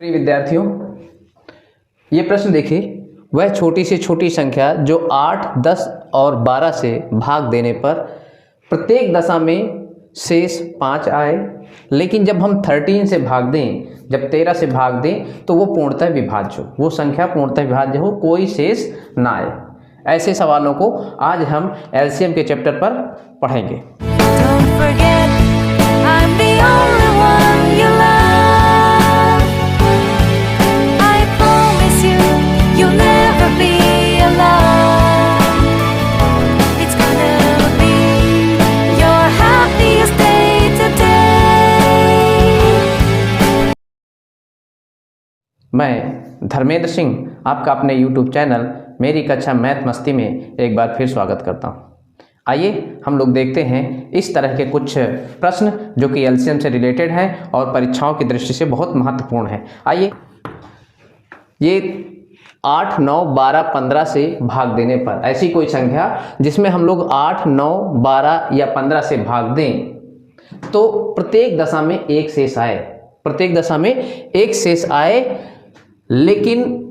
प्रिय विद्यार्थियों, ये प्रश्न देखिए। वह छोटी से छोटी संख्या जो 8, 10 और 12 से भाग देने पर प्रत्येक दशा में शेष 5 आए, लेकिन जब हम 13 से भाग दें, जब 13 से भाग दें तो वो पूर्णतः विभाज्य हो, वो संख्या पूर्णतः विभाज्य हो, कोई शेष ना आए। ऐसे सवालों को आज हम एलसीएम के चैप्टर पर पढ़ेंगे। Don't forget, I'm the only one you love. I promise you, you'll never be alone. It's gonna be your happiest day today. मैं धर्मेंद्र सिंह आपका अपने YouTube चैनल मेरी कक्षा मैथ मस्ती में एक बार फिर स्वागत करता हूँ। आइए हम लोग देखते हैं इस तरह के कुछ प्रश्न जो कि एलसीएम से रिलेटेड हैं और परीक्षाओं की दृष्टि से बहुत महत्वपूर्ण है। आइए, ये 8, 9, 12, 15 से भाग देने पर ऐसी कोई संख्या जिसमें हम लोग 8, 9, 12 या 15 से भाग दें तो प्रत्येक दशा में एक शेष आए, प्रत्येक दशा में एक शेष आए, लेकिन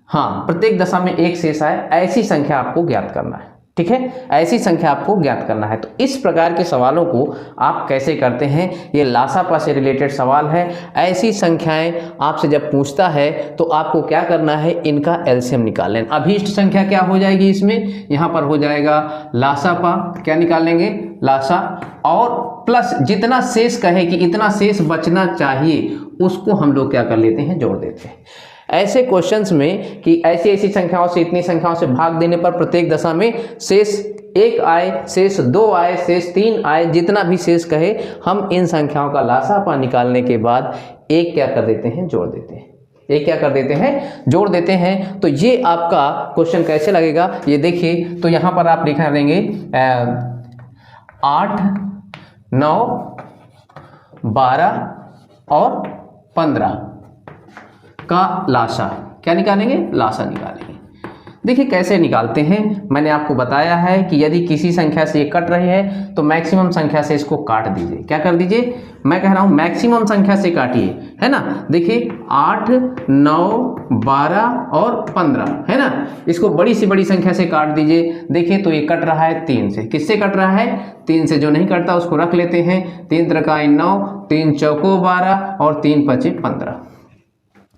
हाँ, प्रत्येक दशा में एक शेष आए, ऐसी संख्या आपको ज्ञात करना है। ठीक है, ऐसी संख्या आपको ज्ञात करना है। तो इस प्रकार के सवालों को आप कैसे करते हैं, ये लासापा से रिलेटेड सवाल है। ऐसी संख्याएं आपसे जब पूछता है तो आपको क्या करना है, इनका एलसीएम निकाल लेना। अभीष्ट संख्या क्या हो जाएगी इसमें, यहाँ पर हो जाएगा लासापा, क्या निकाल लेंगे, लासा, और प्लस जितना शेष कहे कि इतना शेष बचना चाहिए उसको हम लोग क्या कर लेते हैं, जोड़ देते हैं। ऐसे क्वेश्चंस में कि ऐसी ऐसी संख्याओं से, इतनी संख्याओं से भाग देने पर प्रत्येक दशा में शेष 1 आए, शेष 2 आए, शेष 3 आए, जितना भी शेष कहे, हम इन संख्याओं का लासापा निकालने के बाद एक क्या कर देते हैं, जोड़ देते हैं। एक क्या कर देते हैं, जोड़ देते हैं। तो ये आपका क्वेश्चन कैसे लगेगा, ये देखिए। तो यहाँ पर आप लिखा देंगे 8, 9, 12 और 15 का लासा, क्या निकालेंगे, लासा निकालेंगे। देखिए कैसे निकालते हैं, मैंने आपको बताया है कि यदि किसी संख्या से ये कट रही है तो मैक्सिमम संख्या से इसको काट दीजिए। क्या कर दीजिए, मैं कह रहा हूँ मैक्सिमम संख्या से काटिए, है ना। देखिए 8, 9, 12 और 15, है ना, इसको बड़ी से बड़ी संख्या से काट दीजिए। देखिए तो ये कट रहा है 3 से। किससे कट रहा है, 3 से। जो नहीं कटता उसको रख लेते हैं। 3 त्रिकाई 9, 3 चौको 12 और 3 पचे 15।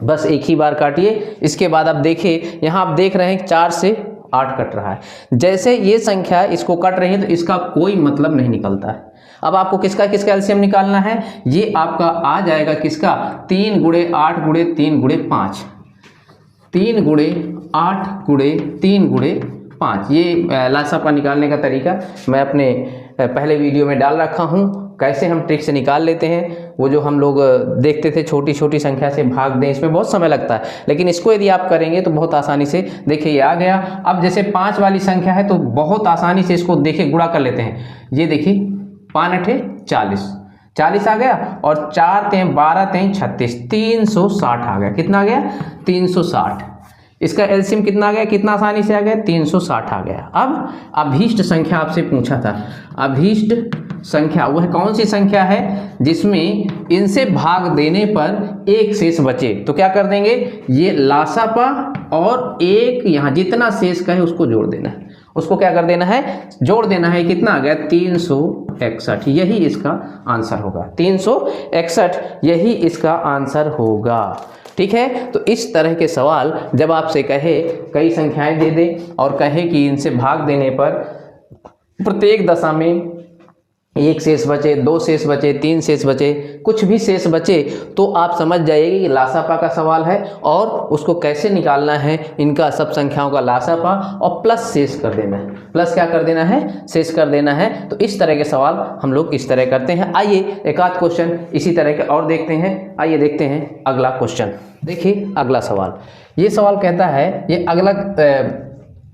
बस एक ही बार काटिए। इसके बाद आप देखिए, यहाँ आप देख रहे हैं 4 से 8 कट रहा है। जैसे ये संख्या इसको कट रही है तो इसका कोई मतलब नहीं निकलता है। अब आपको किसका किसका एलसीएम निकालना है, ये आपका आ जाएगा किसका, 3 गुणे 8 गुणे 3 गुणे 5, 3 गुणे 8 गुणे 3 गुणे 5। ये लासापा निकालने का तरीका मैं अपने पहले वीडियो में डाल रखा हूँ, कैसे हम ट्रिक से निकाल लेते हैं। वो जो हम लोग देखते थे छोटी छोटी संख्या से भाग दें, इसमें बहुत समय लगता है, लेकिन इसको यदि आप करेंगे तो बहुत आसानी से, देखिए ये आ गया। अब जैसे 5 वाली संख्या है तो बहुत आसानी से इसको देखिए गुणा कर लेते हैं। ये देखिए 5 8 40, 40 आ गया, और 4 3 12 3 36, 360 आ गया। कितना आ गया, 360। इसका एलसीएम कितना आ गया, कितना आसानी से आ गया, 360 आ गया। अब अभीष्ट संख्या आपसे पूछा था, अभीष्ट संख्या वह कौन सी संख्या है जिसमें इनसे भाग देने पर एक शेष बचे। तो क्या कर देंगे, ये लासापा और एक यहाँ जितना शेष का है उसको जोड़ देना है, उसको क्या कर देना है, जोड़ देना है। कितना आ गया, 361। यही इसका आंसर होगा, 361 यही इसका आंसर होगा। ठीक है, तो इस तरह के सवाल जब आपसे कहे, कई संख्याएं दे दे और कहे कि इनसे भाग देने पर प्रत्येक दशा में एक शेष बचे, 2 शेष बचे, 3 शेष बचे, कुछ भी शेष बचे, तो आप समझ जाइए कि लासापा का सवाल है और उसको कैसे निकालना है, इनका सब संख्याओं का लासापा और प्लस शेष कर देना है। प्लस क्या कर देना है, शेष कर देना है। तो इस तरह के सवाल हम लोग इस तरह करते हैं। आइए एक आध क्वेश्चन इसी तरह के और देखते हैं। आइए देखते हैं अगला क्वेश्चन। देखिए अगला सवाल, ये सवाल कहता है, ये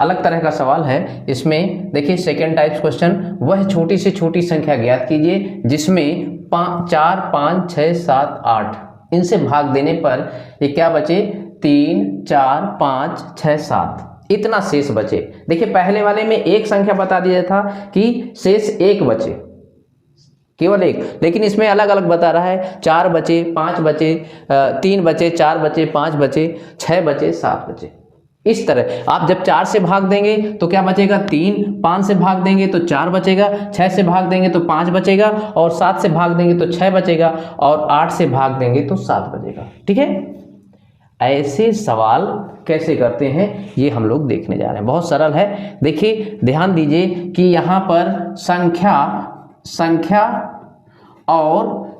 अलग तरह का सवाल है। इसमें देखिए सेकेंड टाइप्स क्वेश्चन, वह छोटी से छोटी संख्या ज्ञात कीजिए जिसमें 4, 5, 6, 7, 8 इनसे भाग देने पर ये क्या बचे, 3, 4, 5, 6, 7 इतना शेष बचे। देखिए पहले वाले में एक संख्या बता दिया था कि शेष 1 बचे, केवल एक, लेकिन इसमें अलग अलग बता रहा है 4 बचे, 5 बचे, 3 बचे, 4 बचे, 5 बचे, 6 बचे, 7 बचे। इस तरह आप जब 4 से भाग देंगे तो क्या बचेगा 3, 5 से भाग देंगे तो 4 बचेगा, 6 से भाग देंगे तो 5 बचेगा, और 7 से भाग देंगे तो 6 बचेगा, और 8 से भाग देंगे तो 7 बचेगा। ठीक है, ऐसे सवाल कैसे करते हैं ये हम लोग देखने जा रहे हैं। बहुत सरल है। देखिए ध्यान दीजिए कि यहाँ पर संख्या और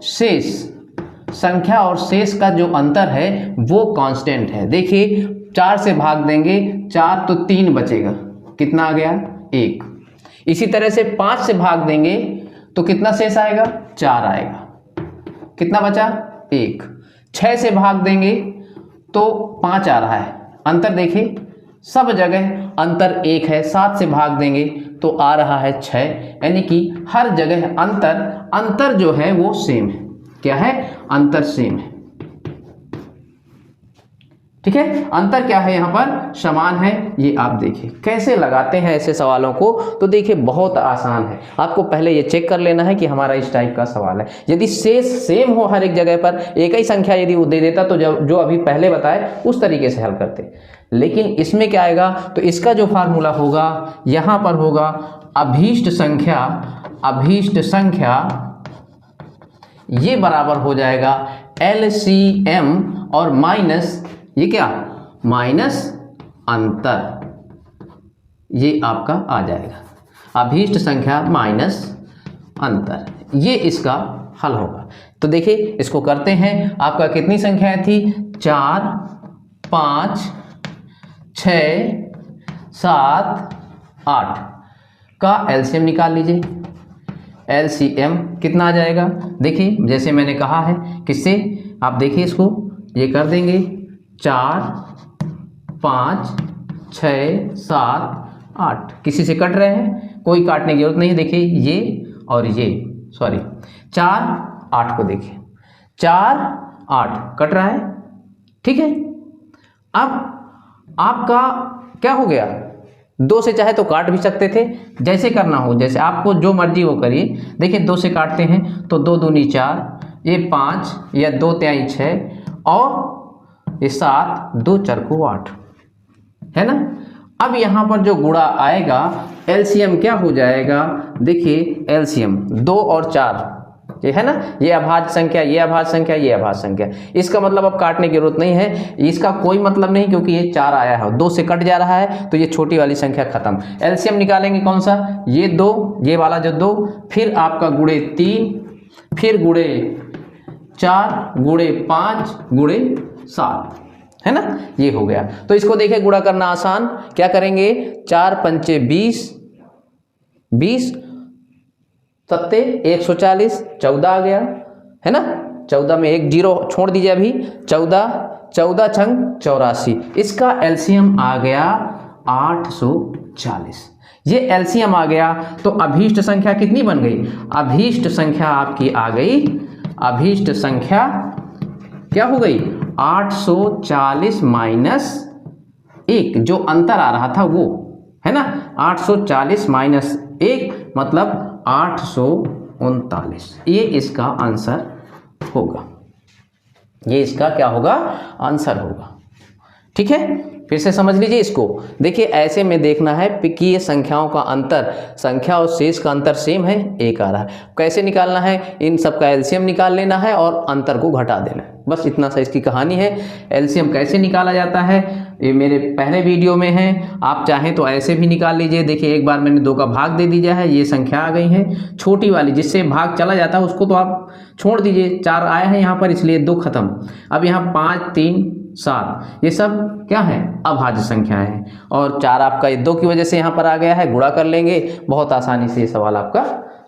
शेष का जो अंतर है वो कांस्टेंट है। देखिए 4 से भाग देंगे 4 तो 3 बचेगा, कितना आ गया 1। इसी तरह से 5 से भाग देंगे तो कितना शेष आएगा 4 आएगा, कितना बचा 1। 6 से भाग देंगे तो 5 आ रहा है, अंतर देखिए सब जगह अंतर 1 है। 7 से भाग देंगे तो आ रहा है 6, यानी कि हर जगह अंतर जो है वो सेम है। क्या है, अंतर सेम है। ठीक है, अंतर क्या है यहाँ पर समान है। ये आप देखिए कैसे लगाते हैं ऐसे सवालों को, तो देखिए बहुत आसान है। आपको पहले ये चेक कर लेना है कि हमारा इस टाइप का सवाल है। यदि शेष सेम हो हर एक जगह पर, एक ही संख्या यदि वो दे देता तो जो अभी पहले बताए उस तरीके से हल करते, लेकिन इसमें क्या आएगा, तो इसका जो फार्मूला होगा यहाँ पर होगा अभीष्ट संख्या ये बराबर हो जाएगा LCM और माइनस ये क्या, माइनस अंतर, ये आपका आ जाएगा अभीष्ट संख्या माइनस अंतर, ये इसका हल होगा। तो देखिए इसको करते हैं। आपका कितनी संख्याएं थी, 4, 5, 6, 7, 8 का LCM निकाल लीजिए। LCM कितना आ जाएगा, देखिए जैसे मैंने कहा है किससे, आप देखिए इसको ये कर देंगे 4, 5, 6, 7, 8, किसी से कट रहे हैं, कोई काटने की जरूरत नहीं है। देखिए ये और ये 4, 8 को देखिए 4, 8 कट रहा है। ठीक है, अब आपका क्या हो गया, 2 से चाहे तो काट भी सकते थे, जैसे करना हो, जैसे आपको जो मर्जी वो करिए। देखिए 2 से काटते हैं तो 2 दूनी 4, ये 5 या 2 तिहाई 6 और ये 7, 2 चरको 8 है ना। अब यहाँ पर जो गुणा आएगा LCM क्या हो जाएगा, देखिए LCM 2 और 4 ये है ना, ये अभाज्य संख्या, ये अभाज्य संख्या, ये अभाज्य संख्या। इसका मतलब अब काटने की जरूरत नहीं है, इसका कोई मतलब नहीं, क्योंकि ये 4 आया है, 2 से कट जा रहा है तो ये छोटी वाली संख्या खत्म। LCM निकालेंगे कौन सा, ये 2, ये वाला जो 2, फिर आपका गुणे 3, फिर गुणे 4, गुणे 5, गुणे 7 है ना, ये हो गया। तो इसको देखिए गुणा करना आसान, क्या करेंगे 4 पंचे 20, 20 सत्ते 140, 14 आ गया है ना। 14 में एक 0 छोड़ दीजिए अभी, 14 छंग 84, इसका LCM आ गया 840। ये LCM आ गया तो अभीष्ट संख्या कितनी बन गई, अभीष्ट संख्या आपकी आ गई, अभीष्ट संख्या क्या हो गई 840 माइनस 1, जो अंतर आ रहा था वो है ना, 840 माइनस 1 मतलब 839। ये इसका आंसर होगा, ये इसका क्या होगा, आंसर होगा। ठीक है, फिर से समझ लीजिए इसको। देखिए ऐसे में देखना है कि ये संख्याओं का अंतर, संख्या और शेष का अंतर सेम है, 1 आ रहा है। कैसे निकालना है, इन सब का LCM निकाल लेना है और अंतर को घटा देना है, बस इतना सा इसकी कहानी है। LCM कैसे निकाला जाता है ये मेरे पहले वीडियो में है, आप चाहें तो ऐसे भी निकाल लीजिए। देखिए एक बार मैंने 2 का भाग दे दीजिए है, ये संख्या आ गई है, छोटी वाली जिससे भाग चला जाता है उसको तो आप छोड़ दीजिए, 4 आया है यहाँ पर इसलिए 2 खत्म। अब यहाँ 5, 3, 7 ये सब क्या है, अभाज्य संख्या है, और 4 आपका 2 की वजह से यहाँ पर आ गया है, गुणा कर लेंगे, बहुत आसानी से ये सवाल आपका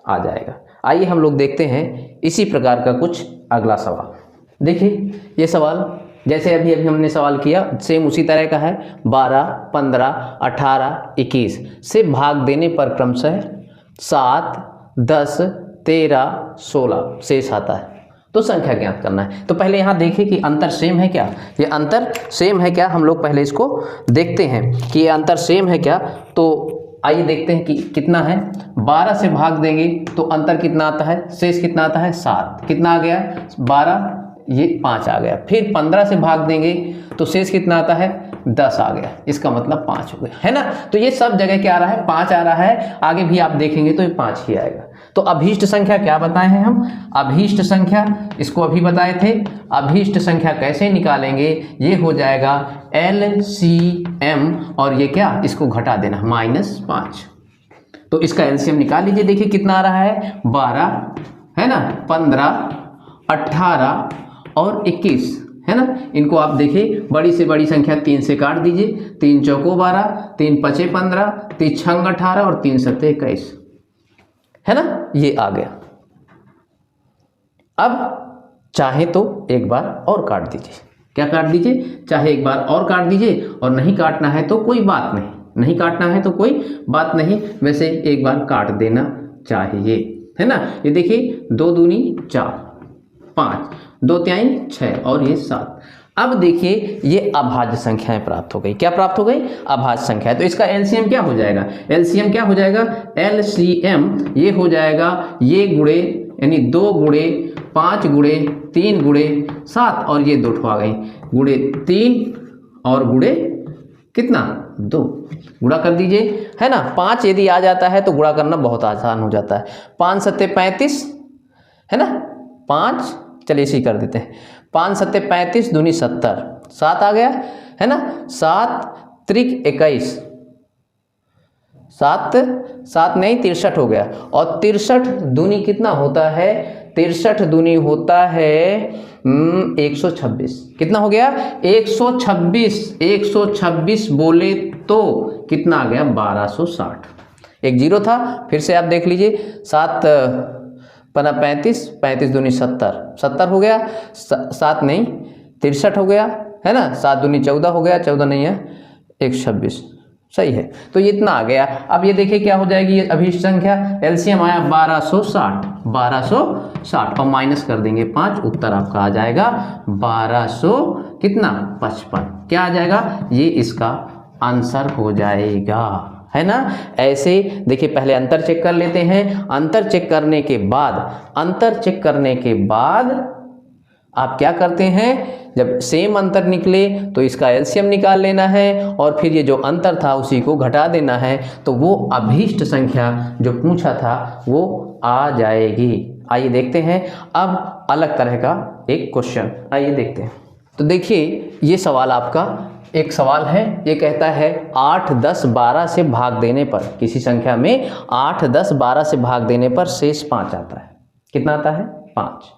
आ जाएगा। आइए हम लोग देखते हैं इसी प्रकार का कुछ अगला सवाल। देखिए ये सवाल जैसे अभी हमने सवाल किया सेम उसी तरह का है। 12, 15, 18, 21 से भाग देने पर क्रमशः 7, 10, 13, 16 शेष आता है, तो संख्या ज्ञात करना है। तो पहले यहाँ देखिए कि अंतर सेम है क्या, ये अंतर सेम है क्या, हम लोग पहले इसको देखते हैं कि ये अंतर सेम है क्या। तो आइए देखते हैं कि कितना है। 12 से भाग देंगे तो अंतर कितना आता है, शेष कितना आता है 7। कितना आ गया 12, ये 5 आ गया। फिर 15 से भाग देंगे तो शेष कितना आता है 10 आ गया, इसका मतलब 5 हो गया, है ना। तो ये सब जगह क्या आ रहा है 5 आ रहा है, आगे भी आप देखेंगे तो ये 5 ही आएगा। तो अभीष्ट संख्या क्या बताए हैं हम, अभीष्ट संख्या इसको अभी बताए थे। अभीष्ट संख्या कैसे निकालेंगे, ये हो जाएगा LCM और ये क्या, इसको घटा देना -5। तो इसका LCM निकाल लीजिए, देखिए कितना आ रहा है 12, है ना, 15, 18 और 21, है ना। इनको आप देखिए बड़ी से बड़ी संख्या 3 से काट दीजिए, 3 चौको 12, 3 पचे 15, 3 छंग 18 और 3 सत्ते 21, है ना, ये आ गया। अब चाहे तो एक बार और काट दीजिए, क्या काट दीजिए, चाहे एक बार और काट दीजिए, और नहीं काटना है तो कोई बात नहीं, नहीं काटना है तो कोई बात नहीं, वैसे एक बार काट देना चाहिए, है ना। ये देखिए 2 दूनी 4, 5, 2 तिहाई 6 और ये 7। अब देखिए ये अभाज्य संख्याएं प्राप्त हो गई, क्या प्राप्त हो गई, अभाज्य संख्या। तो इसका एलसीएम क्या हो जाएगा, एलसीएम क्या हो जाएगा, एलसीएम ये हो जाएगा, ये गुणे यानी 2 गुणे 5 गुणे 3 गुणे 7 और ये 2 आ गई, गुणे 3 और गुणे कितना 2, गुणा कर दीजिए, है ना। 5 यदि आ जाता है तो गुणा करना बहुत आसान हो जाता है। 5 सत्ते 35, है ना, 5 चलिए इसी कर देते हैं, 5 सत्ते 35 दूनी 70, 7 आ गया, है ना। 7 त्रिक 21, 7 नहीं 63 हो गया, और 63 दूनी कितना होता है, 63 दूनी होता है 126, कितना हो गया 126, 126 बोले तो कितना आ गया 1260, एक जीरो था, फिर से आप देख लीजिए, 7 पना 35, 35 दूनी 70, 70 हो गया, 7 नहीं 63 हो गया, है ना, 7 दूनी 14 हो गया, 14 नहीं है 126, सही है। तो ये इतना आ गया। अब ये देखिए क्या हो जाएगी ये अभीष्ट संख्या, एलसीएम आया 1260, 1260 और माइनस कर देंगे 5, उत्तर आपका आ जाएगा 1200 कितना 55, क्या आ जाएगा, ये इसका आंसर हो जाएगा, है ना। ऐसे देखिए पहले अंतर चेक कर लेते हैं, अंतर चेक करने के बाद, अंतर चेक करने के बाद आप क्या करते हैं, जब सेम अंतर निकले तो इसका एलसीएम निकाल लेना है, और फिर ये जो अंतर था उसी को घटा देना है, तो वो अभीष्ट संख्या जो पूछा था वो आ जाएगी। आइए देखते हैं अब अलग तरह का एक क्वेश्चन, आइए देखते हैं। तो देखिए ये सवाल आपका एक सवाल है, ये कहता है 8, 10, 12 से भाग देने पर, किसी संख्या में 8, 10, 12 से भाग देने पर शेष 5 आता है, कितना आता है 5।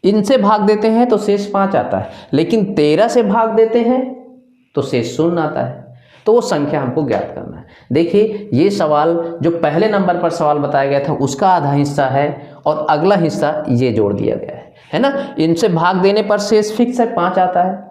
इनसे भाग देते हैं तो शेष 5 आता है, लेकिन 13 से भाग देते हैं तो शेष 0 आता है, तो वो संख्या हमको ज्ञात करना है। देखिए ये सवाल जो पहले नंबर पर सवाल बताया गया था उसका आधा हिस्सा है, और अगला हिस्सा ये जोड़ दिया गया है ना। इनसे भाग देने पर शेष फिक्स है 5 आता है,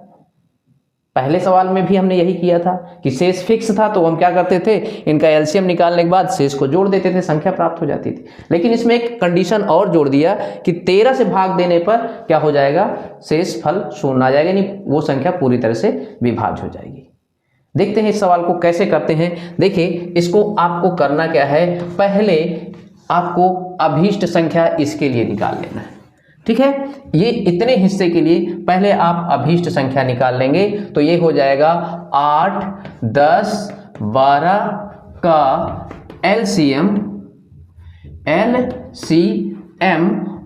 पहले सवाल में भी हमने यही किया था कि शेष फिक्स था, तो हम क्या करते थे, इनका एलसीएम निकालने के बाद शेष को जोड़ देते थे, संख्या प्राप्त हो जाती थी। लेकिन इसमें एक कंडीशन और जोड़ दिया कि 13 से भाग देने पर क्या हो जाएगा, शेष फल 0 आ जाएगा, यानी वो संख्या पूरी तरह से विभाज्य हो जाएगी। देखते हैं इस सवाल को कैसे करते हैं। देखिए इसको आपको करना क्या है, पहले आपको अभीष्ट संख्या इसके लिए निकाल लेना है, ठीक है। ये इतने हिस्से के लिए पहले आप अभीष्ट संख्या निकाल लेंगे, तो ये हो जाएगा 8, 10, 12 का एलसीएम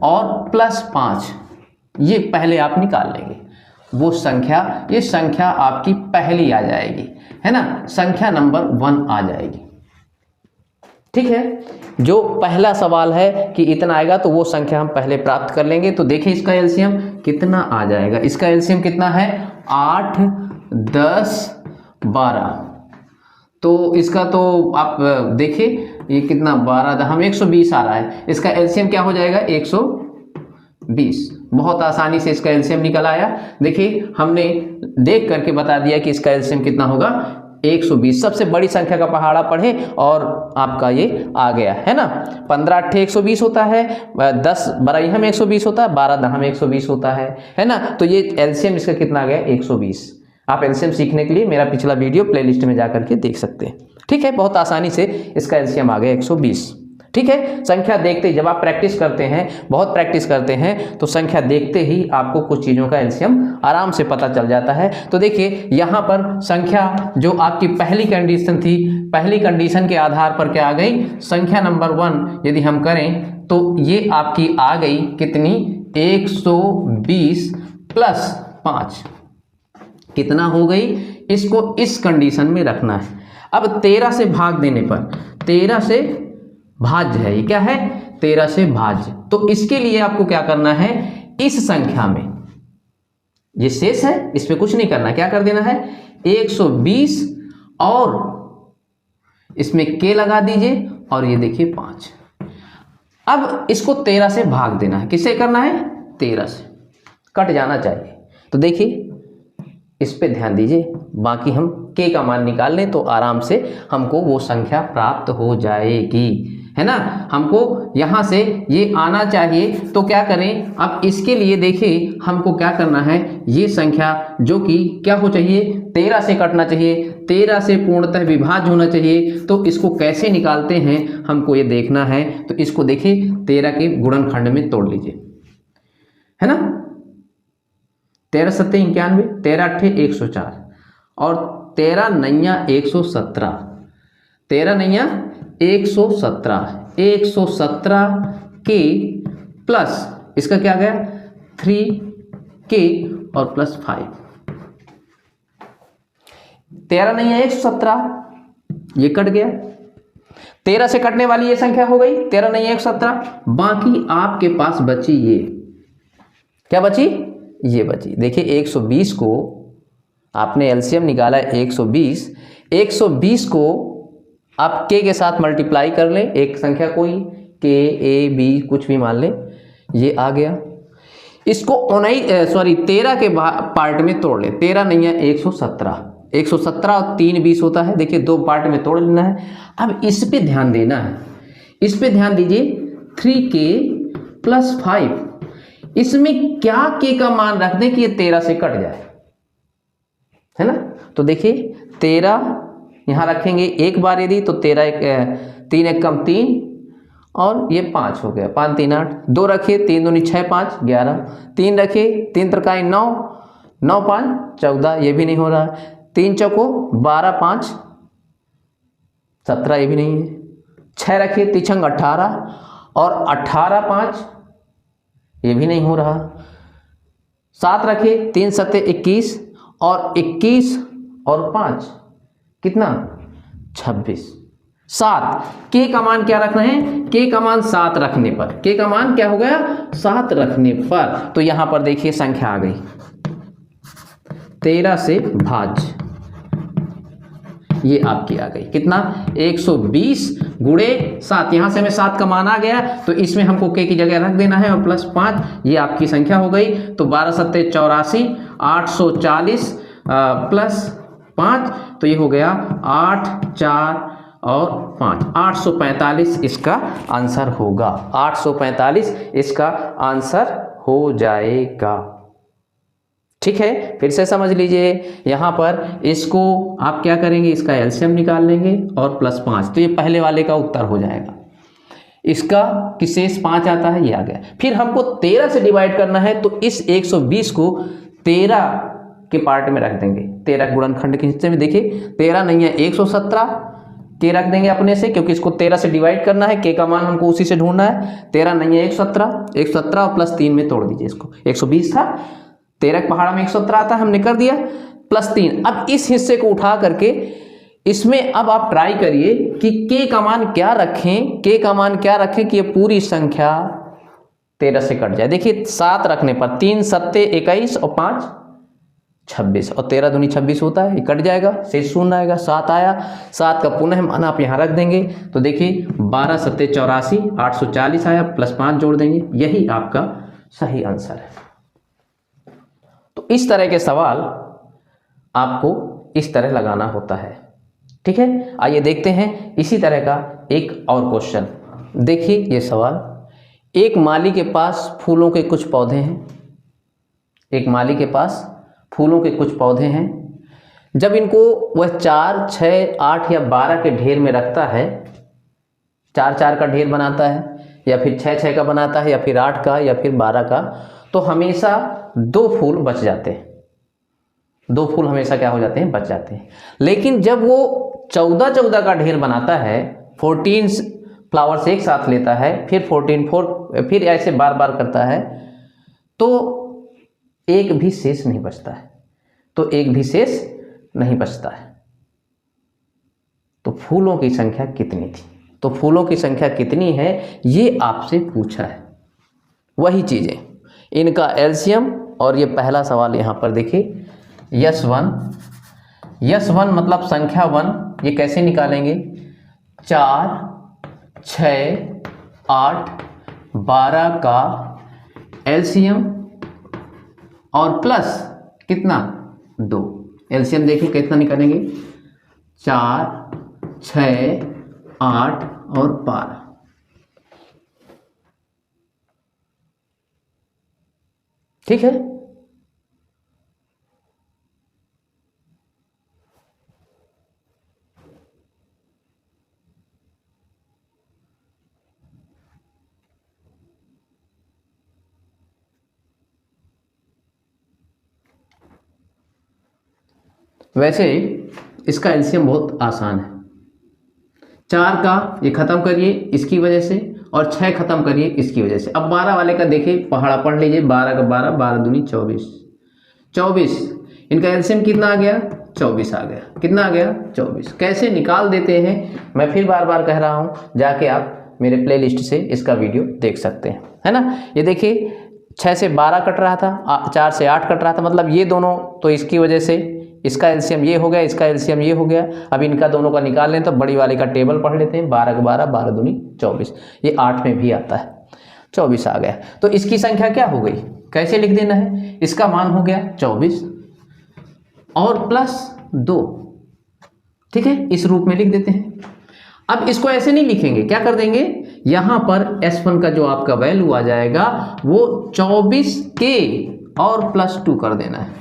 और +5, ये पहले आप निकाल लेंगे। वो संख्या, ये संख्या आपकी पहली आ जाएगी, है ना, संख्या नंबर 1 आ जाएगी, ठीक है। जो पहला सवाल है कि इतना आएगा तो वो संख्या हम पहले प्राप्त कर लेंगे। तो देखिए इसका एलसीएम कितना आ जाएगा, इसका एलसीएम कितना है 8, 10, 12, तो इसका तो आप देखिए ये कितना 12 हम 120 आ रहा है, इसका एलसीएम क्या हो जाएगा 120, बहुत आसानी से इसका एलसीएम निकल आया। देखिए हमने देख करके बता दिया कि इसका एलसीएम कितना होगा 120, सबसे बड़ी संख्या का पहाड़ा पढ़े और आपका ये आ गया, है ना। 15 8 120 होता है, 10 12 हम 120 होता है, 12 10 120 होता है ना। तो ये एलसीएम इसका कितना आ गया 120। आप एलसीएम सीखने के लिए मेरा पिछला वीडियो प्लेलिस्ट में जा करके देख सकते हैं। ठीक है, बहुत आसानी से इसका एलसीएम आ गया 120। ठीक है, संख्या देखते ही जब आप प्रैक्टिस करते हैं, बहुत प्रैक्टिस करते हैं, तो संख्या देखते ही आपको कुछ चीज़ों का एलसीएम आराम से पता चल जाता है। तो देखिए यहाँ पर संख्या जो आपकी पहली कंडीशन थी, पहली कंडीशन के आधार पर क्या आ गई, संख्या नंबर 1 यदि हम करें तो ये आपकी आ गई कितनी, 120 प्लस 5 कितना हो गई, इसको इस कंडीशन में रखना है। अब 13 से भाग देने पर, 13 से भाज्य है, ये क्या है, 13 से भाज्य, तो इसके लिए आपको क्या करना है, इस संख्या में ये शेष है, इस पे कुछ नहीं करना, क्या कर देना है, 120 और इसमें k लगा दीजिए और ये देखिए 5। अब इसको 13 से भाग देना है, किससे करना है, 13 से, कट जाना चाहिए। तो देखिए इस पे ध्यान दीजिए, बाकी हम k का मान निकाल लें तो आराम से हमको वो संख्या प्राप्त हो जाएगी, है ना। हमको यहाँ से ये आना चाहिए, तो क्या करें, अब इसके लिए देखिए हमको क्या करना है, ये संख्या जो कि क्या हो चाहिए, 13 से कटना चाहिए, 13 से पूर्णतः विभाज्य होना चाहिए। तो इसको कैसे निकालते हैं हमको ये देखना है। तो इसको देखिए 13 के गुणनखंड में तोड़ लीजिए, है ना, 13 सत्ते 91, 13 अट्ठे 104 और 13 नैया 117, 13 नैया 117, 117 के प्लस इसका क्या गया 3k और प्लस 5, 13 नैया 117, ये कट गया, 13 से कटने वाली ये संख्या हो गई 13 नैया 117। बाकी आपके पास बची ये, क्या बची, ये बची। देखिए 120 को आपने एलसीएम निकाला है 120, 120 को आप k के साथ मल्टीप्लाई कर लें, एक संख्या कोई k a b कुछ भी मान लें, ये आ गया। इसको 13 के पार्ट में तोड़ लें, 13 नहीं है 117, 117 और 3 20 होता है, देखिए 2 पार्ट में तोड़ लेना है। अब इस पे ध्यान देना है, इस पे ध्यान दीजिए, 3k प्लस 5, इसमें क्या k का मान रख दें कि ये 13 से कट जाए, है ना। तो देखिए 13 यहाँ रखेंगे एक बार यदि, तो 13 3 एक कम 3 और ये 5 हो गया, 5 3 8, 2 रखिए 3 दूनी 6 5 11, 3 रखिए 3 त्रिकाई 9, 9 5 14, ये भी नहीं हो रहा, 3 चौको 12 5 17, ये भी नहीं है, 6 रखिए तिछंग 18 और 18 5, ये भी नहीं हो रहा, 7 रखिए 3 सत्ते 21 और 21 और 5 कितना 26, 7, k का मान क्या रखना है, k का मान 7 रखने पर, k का मान क्या हो गया 7 रखने पर। तो यहां पर देखिए संख्या आ गई 13 से भाज्य, ये आपकी आ गई कितना 120 गुणे 7, यहां से हमें 7 का मान आ गया, तो इसमें हमको k की जगह रख देना है और प्लस 5, ये आपकी संख्या हो गई। तो 12 सत्ते 84, 840 प्लस 5, तो ये हो गया 8 4 और 5, 845 इसका आंसर होगा, 845 इसका आंसर हो जाएगा। ठीक है, फिर से समझ लीजिए, यहाँ पर इसको आप क्या करेंगे, इसका एलसीएम निकाल लेंगे और प्लस 5, तो ये पहले वाले का उत्तर हो जाएगा। इसका कि शेष 5 आता है, ये आ गया। फिर हमको 13 से डिवाइड करना है, तो इस 120 को 13 के पार्ट में रख देंगे, 13 गुणनखंड के हिस्से में। देखिए 13 नहीं है 117, k रख देंगे अपने से, क्योंकि इसको 13 से डिवाइड करना है, k का मान हमको उसी से ढूंढना है। 13 नहीं है 117, 117 और प्लस 3 में तोड़ दीजिए इसको, 120 था, 13 के पहाड़ा में 117 आता है, हमने कर दिया प्लस 3। अब इस हिस्से को उठा करके इसमें अब आप ट्राई करिए कि k का मान क्या रखें, k का मान क्या रखें कि ये पूरी संख्या 13 से कट जाए। देखिए 7 रखने पर 3 सत्ते 21 और 5 26 और 13 दूनी 26 होता है, ये कट जाएगा, शेष शून्य आएगा, 7 आया, 7 का पुनः मान आप यहाँ रख देंगे, तो देखिए 12 सत्ते 84, 840 आया, प्लस 5 जोड़ देंगे, यही आपका सही आंसर है। तो इस तरह के सवाल आपको इस तरह लगाना होता है। ठीक है, आइए देखते हैं इसी तरह का एक और क्वेश्चन। देखिए ये सवाल, एक माली के पास फूलों के कुछ पौधे हैं, एक माली के पास फूलों के कुछ पौधे हैं, जब इनको वह 4, 6, 8 या 12 के ढेर में रखता है, 4, 4 का ढेर बनाता है या फिर 6, 6 का बनाता है या फिर 8 का या फिर 12 का, तो हमेशा 2 फूल बच जाते हैं। 2 फूल हमेशा क्या हो जाते हैं? बच जाते हैं। लेकिन जब वो 14, 14 का ढेर बनाता है, 14 फ्लावर्स एक साथ लेता है, फिर 14, 4, फिर ऐसे बार बार करता है, तो एक भी शेष नहीं बचता है। तो एक भी शेष नहीं बचता है। तो फूलों की संख्या कितनी थी? तो फूलों की संख्या कितनी है ये आपसे पूछा है। वही चीजें, इनका एलसीएम, और ये पहला सवाल यहाँ पर देखिए, यस1 मतलब संख्या 1, ये कैसे निकालेंगे? 4, 6, 8, 12 का एलसीएम और प्लस कितना? 2। एलसीएम देखिए कितना निकालेंगे? 4, 6, 8 और 12। ठीक है। वैसे इसका एलसीएम बहुत आसान है। 4 का ये ख़त्म करिए इसकी वजह से, और 6 ख़त्म करिए इसकी वजह से। अब 12 वाले का देखिए, पहाड़ा पढ़ लीजिए। 12 का 12, 12 दूनी 24, 24। इनका एलसीएम कितना आ गया? 24 आ गया। कितना आ गया? 24। कैसे निकाल देते हैं मैं फिर बार बार कह रहा हूँ, जाके आप मेरे प्लेलिस्ट से इसका वीडियो देख सकते हैं, है ना। ये देखिए 6 से 12 कट रहा था, 4 से 8 कट रहा था, मतलब ये दोनों, तो इसकी वजह से इसका एलसीएम ये हो गया, इसका एलसीएम ये हो गया। अब इनका दोनों का निकाल लें तो बड़ी वाले का टेबल पढ़ लेते हैं। 12 का 12, 12 दूनी 24, ये 8 में भी आता है, 24 आ गया। तो इसकी संख्या क्या हो गई? कैसे लिख देना है? इसका मान हो गया 24 और प्लस 2, ठीक है, इस रूप में लिख देते हैं। अब इसको ऐसे नहीं लिखेंगे, क्या कर देंगे? यहां पर S1 का जो आपका वैल्यू आ जाएगा वो 24 के और प्लस 2 कर देना है,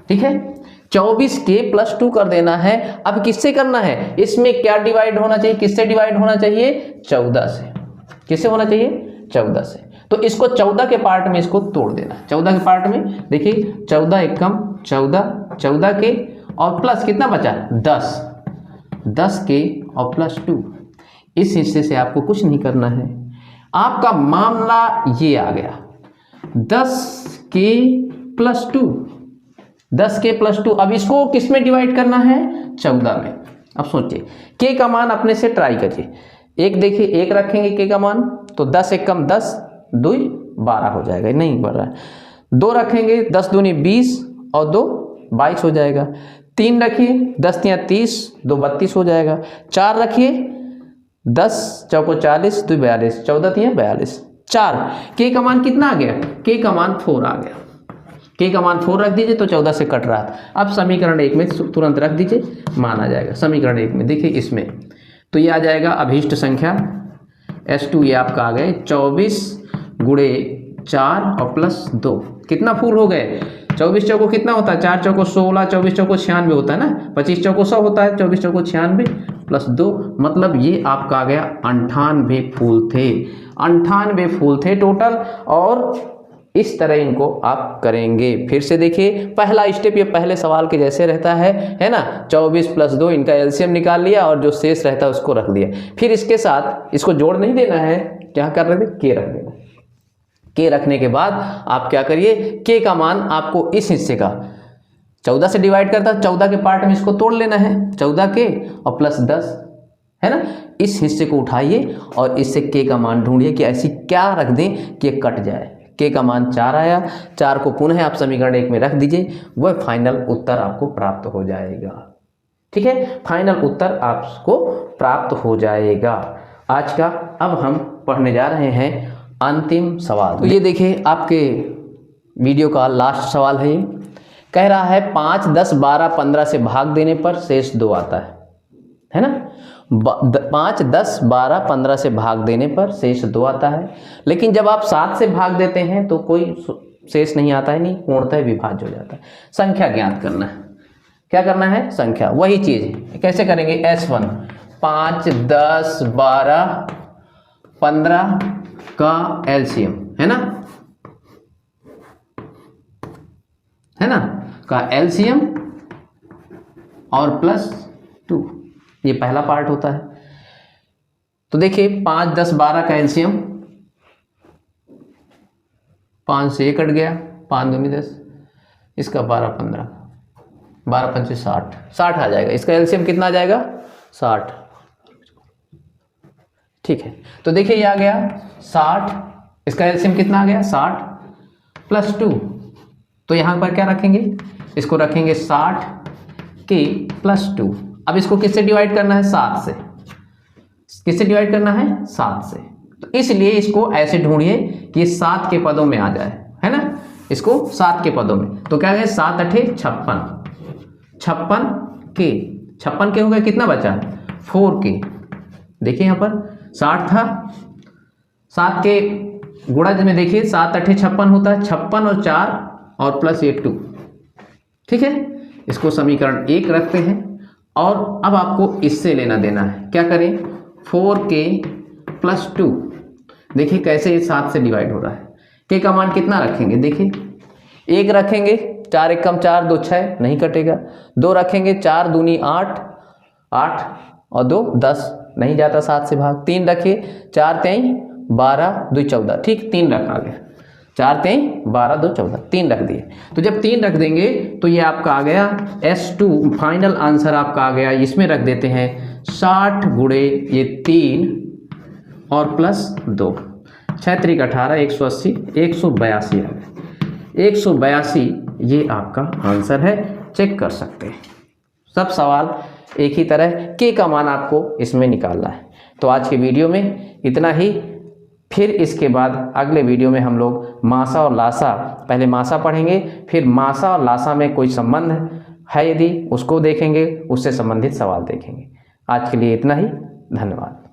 ठीक है। 24 के प्लस 2 कर देना है। अब किससे करना है? इसमें क्या डिवाइड होना चाहिए? किससे डिवाइड होना चाहिए? 14 से। किससे होना चाहिए? 14 से। तो इसको 14 के पार्ट में इसको तोड़ देना। 14 के पार्ट में देखिए, 14 एकम 14, 14 के और प्लस कितना बचा? 10, 10 के और प्लस 2। इस हिस्से से आपको कुछ नहीं करना है। आपका मामला ये आ गया, 10 के प्लस 2, 10 के प्लस 2। अब इसको किस में डिवाइड करना है? 14 में। अब सोचिए, के का मान अपने से ट्राई करिए। एक देखिए, एक रखेंगे के का मान, तो 10 एकम 10, 2 12 हो जाएगा, नहीं बढ़ रहा है। 2 रखेंगे, 10 दूनी 20 और 2 22 हो जाएगा। 3 रखिए, 10 तियाँ 30, 2 32 हो जाएगा। 4 रखिए, 10 चौको 40, 2 42, 14 तियाँ 42। 4 के का मान कितना आ गया? के का मान 4 आ गया। के का मान 4 रख दीजिए तो 14 से कट रहा था। अब समीकरण 1 में तुरंत रख दीजिए, मान आ जाएगा। समीकरण 1 में देखिए, इसमें तो ये आ जाएगा अभीष्ट संख्या S2, ये आपका आ गए 24 गुणे 4 और प्लस 2। कितना फूल हो गए? 24 चौको कितना होता है? 4 चौको 16, 24 चौको 96 होता है ना। 25 चौको 100 होता है, 24 चौको 96 प्लस 2, मतलब ये आपका आ गया 98 फूल थे। 98 फूल थे टोटल। और इस तरह इनको आप करेंगे। फिर से देखिए, पहला स्टेप ये पहले सवाल के जैसे रहता है ना। 24 प्लस 2, इनका एलसीएम निकाल लिया और जो शेष रहता है उसको रख दिया। फिर इसके साथ इसको जोड़ नहीं देना है, क्या कर रहे थे? के रख देना। के रखने के बाद आप क्या करिए, के का मान आपको इस हिस्से का 14 से डिवाइड करता है, 14 के पार्ट में इसको तोड़ लेना है। 14 के और प्लस 10, है ना। इस हिस्से को उठाइए और इससे के का मान ढूंढिए कि ऐसी क्या रख दें कि कट जाए। के का मान 4 आया, 4 को पुनः आप समीकरण 1 में रख दीजिए, वह फाइनल उत्तर आपको प्राप्त हो जाएगा। ठीक है, फाइनल उत्तर आपको प्राप्त हो जाएगा आज का। अब हम पढ़ने जा रहे हैं अंतिम सवाल। तो ये देखिए, आपके वीडियो का लास्ट सवाल है। ये कह रहा है 5, 10, 12, 15 से भाग देने पर शेष 2 आता है ना। 5, 10, 12, 15 से भाग देने पर शेष 2 आता है। लेकिन जब आप 7 से भाग देते हैं तो कोई शेष नहीं आता है, नहीं, पूर्णतः विभाज्य हो जाता है। संख्या ज्ञात करना है। क्या करना है, संख्या, वही चीज कैसे करेंगे, S1 5, 10, 12, 15 का एलसीएम है ना, का एलसीएम और +2, ये पहला पार्ट होता है। तो देखिए 5, 10, 12 का एलसीएम, 5 से 1 कट गया, 5 दूनी 10, इसका 12, 15, 12 पंचे 60, 60 आ जाएगा। इसका एलसीएम कितना आ जाएगा, 60। ठीक है, तो देखिए ये आ गया 60, इसका एलसीएम कितना आ गया, 60 +2। तो यहाँ पर क्या रखेंगे, इसको रखेंगे 60 के +2। अब इसको किससे डिवाइड करना है, 7 से। किससे डिवाइड करना है, 7 से। तो इसलिए इसको ऐसे ढूंढिए कि 7 के पदों में आ जाए, है ना, इसको 7 के पदों में। तो क्या है, 7 × 8 = 56, 56 के हो गए, कितना बचा, 4 के। देखिए यहाँ पर 60 था, 7 के गुणज में देखिए 7 × 8 = 56 होता है, 56 और 4 और प्लस ये 2। ठीक है, इसको समीकरण 1 रखते हैं। और अब आपको इससे लेना देना है, क्या करें, 4k + 2। देखिए कैसे ये 7 से डिवाइड हो रहा है। k का मान कितना रखेंगे, देखिए 1 रखेंगे, 4 × 1 = 4, 2 × 6 नहीं कटेगा, 2 रखेंगे, 4 दूनी 8, 8 और 2 10 नहीं जाता 7 से भाग, 3 रखिए, 4 × 3 = 12, 2 = 14, ठीक, 3 रखा गया, 4 × 3 = 12, 2 = 14, 3 रख दिए। तो जब 3 रख देंगे तो ये आपका आ गया S2, फाइनल आंसर आपका आ गया। इसमें रख देते हैं 60 गुणे ये 3 और +2, 6 × 3 = 18, 180, 182 आ गया, 182 ये आपका आंसर है। चेक कर सकते हैं, सब सवाल एक ही तरह, के का मान आपको इसमें निकालना है। तो आज के वीडियो में इतना ही। फिर इसके बाद अगले वीडियो में हम लोग मासा और लासा, पहले मासा पढ़ेंगे, फिर मासा और लासा में कोई संबंध है यदि उसको देखेंगे, उससे संबंधित सवाल देखेंगे। आज के लिए इतना ही, धन्यवाद।